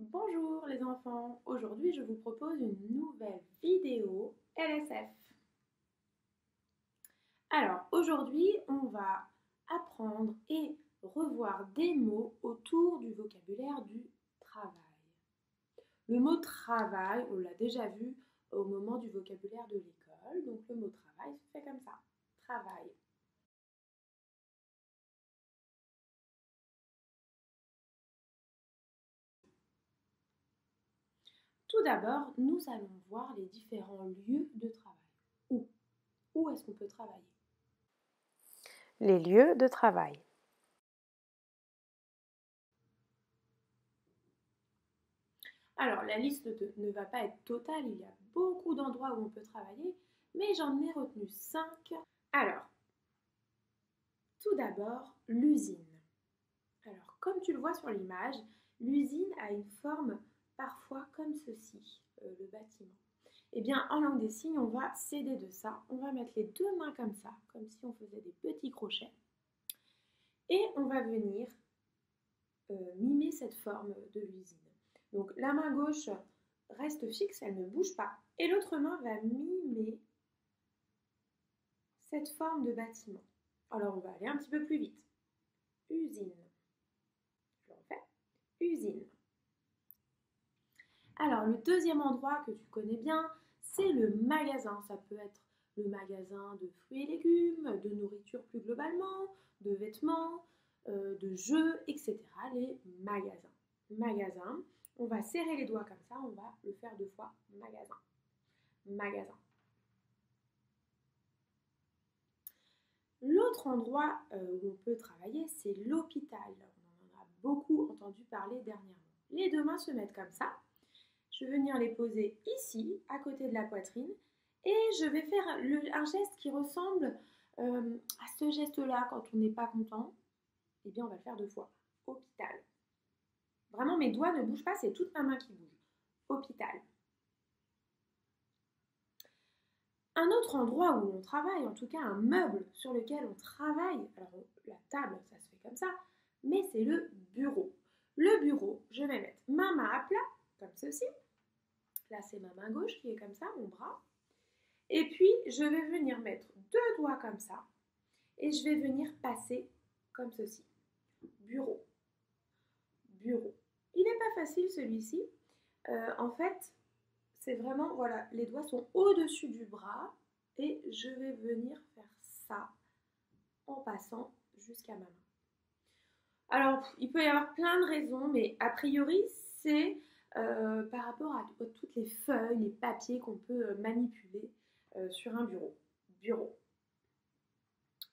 Bonjour les enfants, aujourd'hui je vous propose une nouvelle vidéo LSF. Alors aujourd'hui on va apprendre et revoir des mots autour du vocabulaire du travail. Le mot travail, on l'a déjà vu au moment du vocabulaire de l'école, donc le mot travail se fait comme ça, travail. Tout d'abord, nous allons voir les différents lieux de travail. Où est-ce qu'on peut travailler? Les lieux de travail. Alors, la liste ne va pas être totale, il y a beaucoup d'endroits où on peut travailler, mais j'en ai retenu 5. Alors, tout d'abord, l'usine. Alors, comme tu le vois sur l'image, l'usine a une forme parfois comme ceci, le bâtiment. Eh bien, en langue des signes, on va s'aider de ça. On va mettre les deux mains comme ça, comme si on faisait des petits crochets. Et on va venir mimer cette forme de l'usine. Donc la main gauche reste fixe, elle ne bouge pas. Et l'autre main va mimer cette forme de bâtiment. Alors on va aller un petit peu plus vite. Usine. Je le refais. Usine. Alors le deuxième endroit que tu connais bien, c'est le magasin. Ça peut être le magasin de fruits et légumes, de nourriture plus globalement, de vêtements, de jeux, etc. Les magasins. Magasin. On va serrer les doigts comme ça, on va le faire 2 fois. Magasin. Magasin. L'autre endroit où on peut travailler, c'est l'hôpital. On en a beaucoup entendu parler dernièrement. Les deux mains se mettent comme ça. Je vais venir les poser ici, à côté de la poitrine, et je vais faire un geste qui ressemble à ce geste-là quand on n'est pas content. Eh bien, on va le faire 2 fois. Hôpital. Vraiment, mes doigts ne bougent pas, c'est toute ma main qui bouge. Hôpital. Un autre endroit où on travaille, en tout cas un meuble sur lequel on travaille, alors la table, ça se fait comme ça, mais c'est le bureau. Le bureau, je vais mettre ma main à plat, comme ceci. Là, c'est ma main gauche qui est comme ça, mon bras. Et puis, je vais venir mettre 2 doigts comme ça, et je vais venir passer comme ceci. Bureau. Bureau. Il n'est pas facile celui-ci. En fait, c'est vraiment, voilà, les doigts sont au-dessus du bras et je vais venir faire ça en passant jusqu'à ma main. Alors, il peut y avoir plein de raisons, mais a priori, c'est par rapport à toutes les feuilles, les papiers qu'on peut manipuler sur un bureau. Bureau.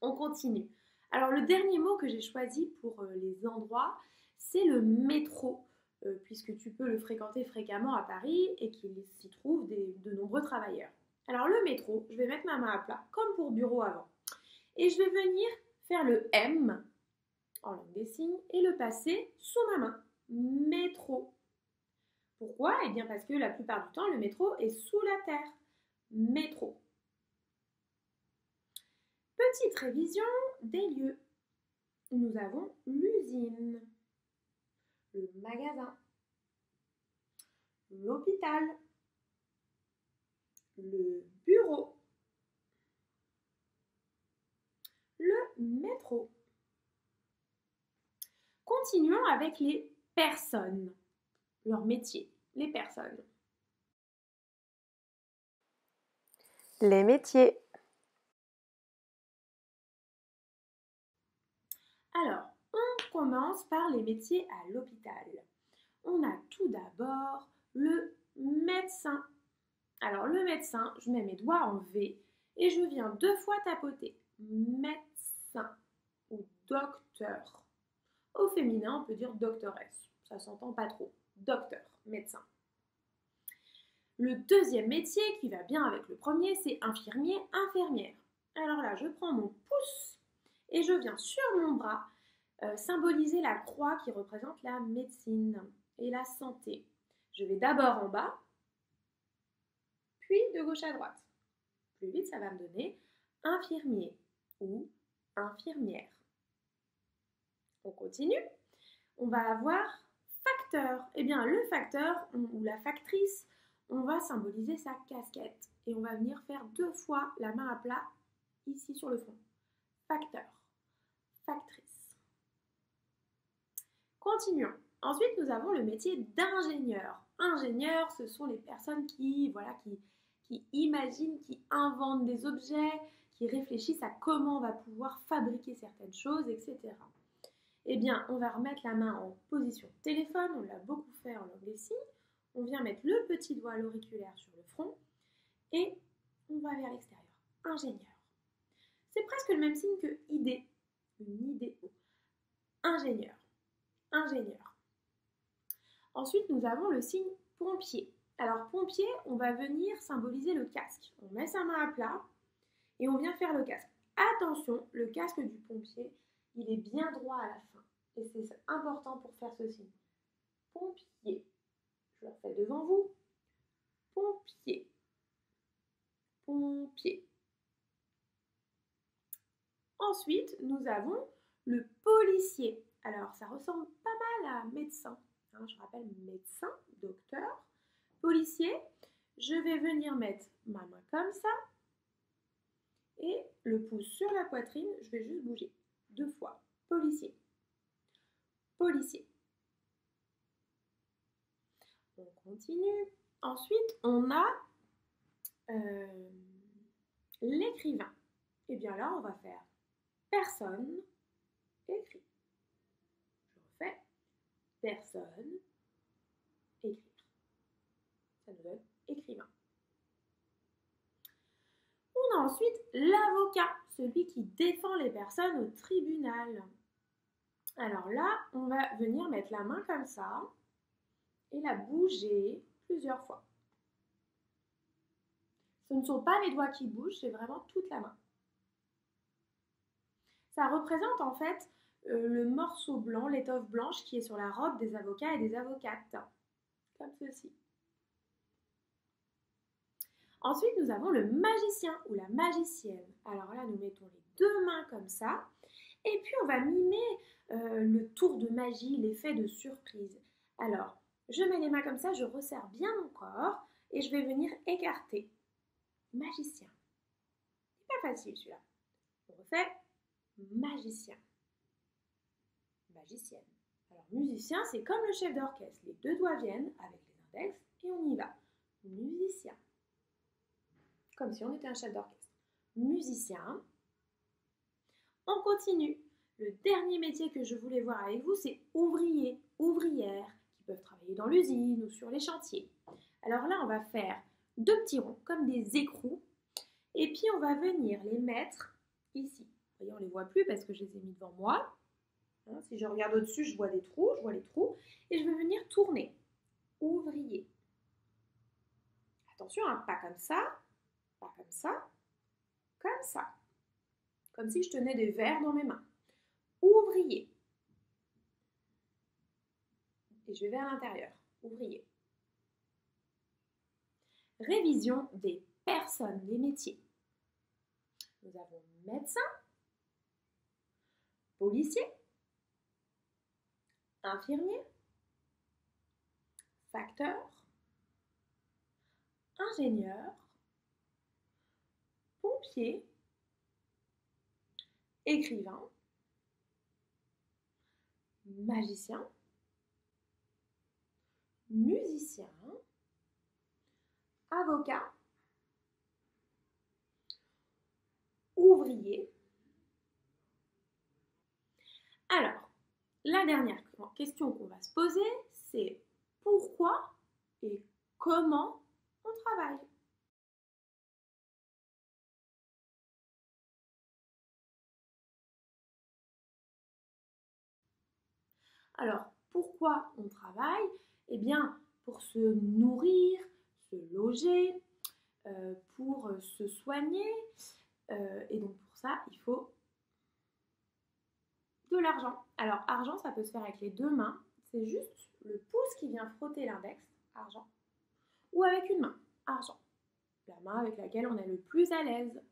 On continue. Alors, le dernier mot que j'ai choisi pour les endroits, c'est le métro. Puisque tu peux le fréquenter fréquemment à Paris et qu'il s'y trouve de nombreux travailleurs. Alors le métro, je vais mettre ma main à plat, comme pour bureau avant. Et je vais venir faire le M en langue des signes et le passer sous ma main. Métro. Pourquoi? Eh bien parce que la plupart du temps, le métro est sous la terre. Métro. Petite révision des lieux. Nous avons l'usine, le magasin, l'hôpital, le bureau, le métro. Continuons avec les personnes, leur métier, les personnes. Les métiers. Alors, on commence par les métiers à l'hôpital. On a tout d'abord le médecin. Alors, le médecin, je mets mes doigts en V et je viens 2 fois tapoter. Médecin ou docteur. Au féminin, on peut dire doctoresse. Ça s'entend pas trop. Docteur, médecin. Le deuxième métier qui va bien avec le premier, c'est infirmier, infirmière. Alors là, je prends mon pouce et je viens sur mon bras symboliser la croix qui représente la médecine et la santé. Je vais d'abord en bas, puis de gauche à droite. Plus vite, ça va me donner infirmier ou infirmière. On continue. On va avoir facteur, eh bien le facteur ou la factrice, on va symboliser sa casquette et on va venir faire 2 fois la main à plat ici sur le front. Facteur, factrice. Continuons. Ensuite, nous avons le métier d'ingénieur. Ingénieur, ce sont les personnes qui imaginent, qui inventent des objets, qui réfléchissent à comment on va pouvoir fabriquer certaines choses, etc. Eh bien, on va remettre la main en position téléphone, on l'a beaucoup fait en langue des signes. On vient mettre le petit doigt à l'auriculaire sur le front et on va vers l'extérieur. Ingénieur. C'est presque le même signe que idée, une idée. Ingénieur, ingénieur. Ensuite, nous avons le signe pompier. Alors, pompier, on va venir symboliser le casque. On met sa main à plat et on vient faire le casque. Attention, le casque du pompier, il est bien droit à la fin. Et c'est important pour faire ce signe. Pompier. Je le refais devant vous. Pompier. Pompier. Ensuite, nous avons le policier. Alors, ça ressemble pas mal à médecin. Je rappelle médecin, docteur, policier. Je vais venir mettre ma main comme ça et le pouce sur la poitrine. Je vais juste bouger 2 fois. Policier. Policier. On continue. Ensuite, on a l'écrivain. Et bien là, on va faire personne, écrit. Je refais personne, écrire. Ça nous donne écrivain. On a ensuite l'avocat, celui qui défend les personnes au tribunal. Alors là, on va venir mettre la main comme ça et la bouger plusieurs fois. Ce ne sont pas les doigts qui bougent, c'est vraiment toute la main. Ça représente en fait le morceau blanc, l'étoffe blanche qui est sur la robe des avocats et des avocates, comme ceci. Ensuite, nous avons le magicien ou la magicienne. Alors là, nous mettons les 2 mains comme ça. Et puis, on va mimer le tour de magie, l'effet de surprise. Alors, je mets les mains comme ça, je resserre bien mon corps et je vais venir écarter. Magicien. C'est pas facile celui-là. On refait magicien. Magicienne. Alors, musicien, c'est comme le chef d'orchestre. Les 2 doigts viennent avec les index et on y va. Musicien. Comme si on était un chef d'orchestre. Musicien. On continue. Le dernier métier que je voulais voir avec vous, c'est ouvrier, ouvrière, qui peuvent travailler dans l'usine ou sur les chantiers. Alors là, on va faire 2 petits ronds, comme des écrous. Et puis, on va venir les mettre ici. Vous voyez, on ne les voit plus parce que je les ai mis devant moi. Si je regarde au-dessus, je vois des trous, je vois les trous. Et je vais venir tourner. Ouvrier. Attention, hein, pas comme ça, pas comme ça, comme ça. Comme si je tenais des verres dans mes mains. Ouvrier. Et je vais vers l'intérieur. Ouvrier. Révision des personnes, des métiers. Nous avons médecin, policier, infirmier, facteur, ingénieur, pompier, écrivain, magicien, musicien, avocat, ouvrier. Alors, la dernière question qu'on va se poser, c'est pourquoi et comment on travaille. Alors, pourquoi on travaille? Eh bien, pour se nourrir, se loger, pour se soigner. Et donc, pour ça, il faut de l'argent. Alors, argent, ça peut se faire avec les 2 mains. C'est juste le pouce qui vient frotter l'index, argent. Ou avec une main, argent. La main avec laquelle on est le plus à l'aise.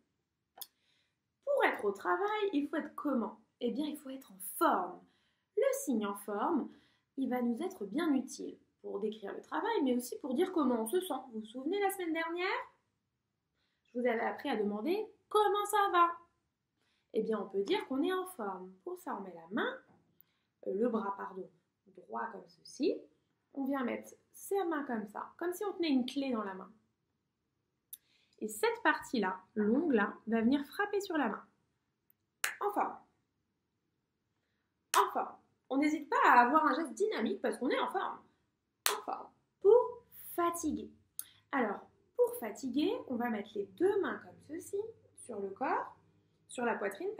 Pour être au travail, il faut être comment? Eh bien, il faut être en forme. Le signe en forme, il va nous être bien utile pour décrire le travail, mais aussi pour dire comment on se sent. Vous vous souvenez la semaine dernière? Je vous avais appris à demander comment ça va. Eh bien, on peut dire qu'on est en forme. Pour ça, on met la main, le bras, droit comme ceci. On vient mettre ses mains comme si on tenait une clé dans la main. Et cette partie-là, longue là, va venir frapper sur la main. En forme. En forme. On n'hésite pas à avoir un geste dynamique parce qu'on est en forme. En forme. Pour fatiguer. Alors, pour fatiguer, on va mettre les deux mains comme ceci sur le corps, sur la poitrine,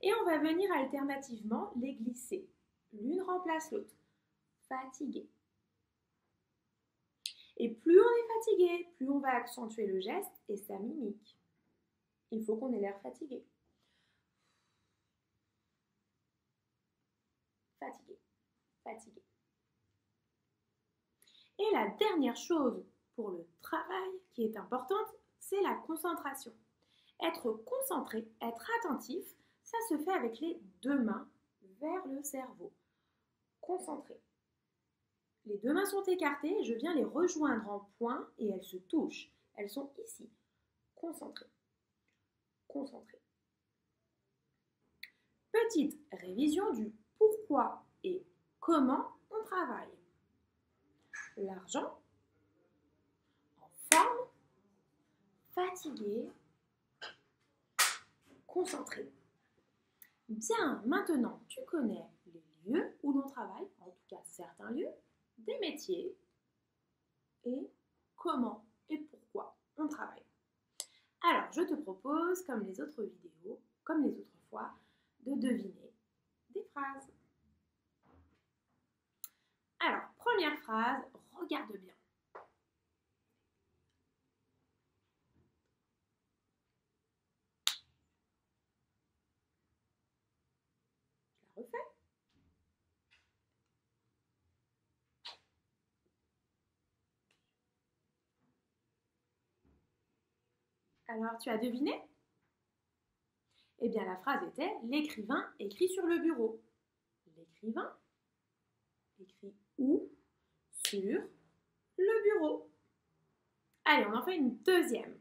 et on va venir alternativement les glisser. L'une remplace l'autre. Fatigué. Et plus on est fatigué, plus on va accentuer le geste et sa mimique. Il faut qu'on ait l'air fatigué. Fatigué, fatigué. Et la dernière chose pour le travail qui est importante, c'est la concentration. Être concentré, être attentif, ça se fait avec les deux mains vers le cerveau. Concentré. Les deux mains sont écartées, je viens les rejoindre en point et elles se touchent. Elles sont ici. Concentré. Concentré. Petite révision du pourquoi et comment on travaille. L'argent, en forme, fatigué, concentré. Bien, maintenant tu connais les lieux où l'on travaille, en tout cas certains lieux, des métiers et comment et pourquoi on travaille. Alors, je te propose, comme les autres vidéos, comme les autres fois, de deviner des phrases. Alors, première phrase, regarde bien. Je la refais. Alors, tu as deviné? Eh bien, la phrase était « L'écrivain écrit sur le bureau ». L'écrivain écrit où? Sur le bureau. Allez, on en fait une deuxième.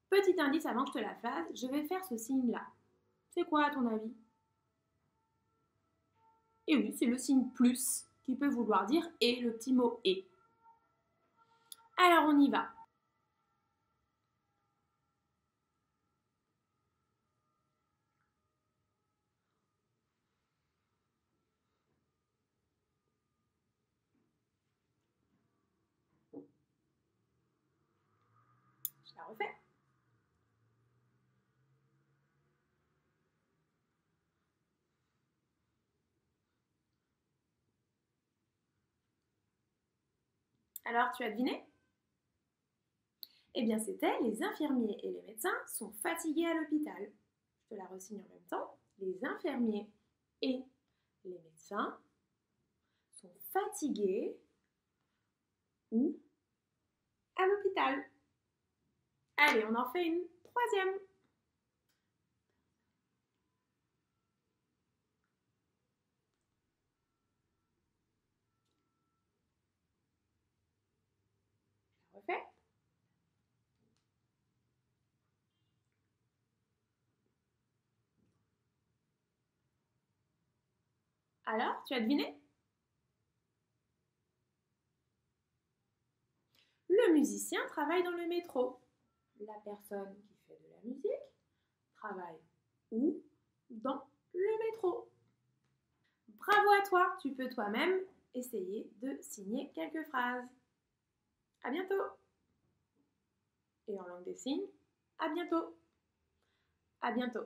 Petit indice avant que je te la fasse, je vais faire ce signe-là. C'est quoi à ton avis? Et oui, c'est le signe plus qui peut vouloir dire « et », le petit mot « et ». Alors, on y va. Je la refais. Alors, tu as deviné? Eh bien, c'était les infirmiers et les médecins sont fatigués à l'hôpital. Je te la ressigne en même temps. Les infirmiers et les médecins sont fatigués où? À l'hôpital. Allez, on en fait une troisième. Je la refais. Alors, tu as deviné? Le musicien travaille dans le métro. La personne qui fait de la musique travaille où? Dans le métro. Bravo à toi, tu peux toi-même essayer de signer quelques phrases. À bientôt. Et en langue des signes, à bientôt. À bientôt.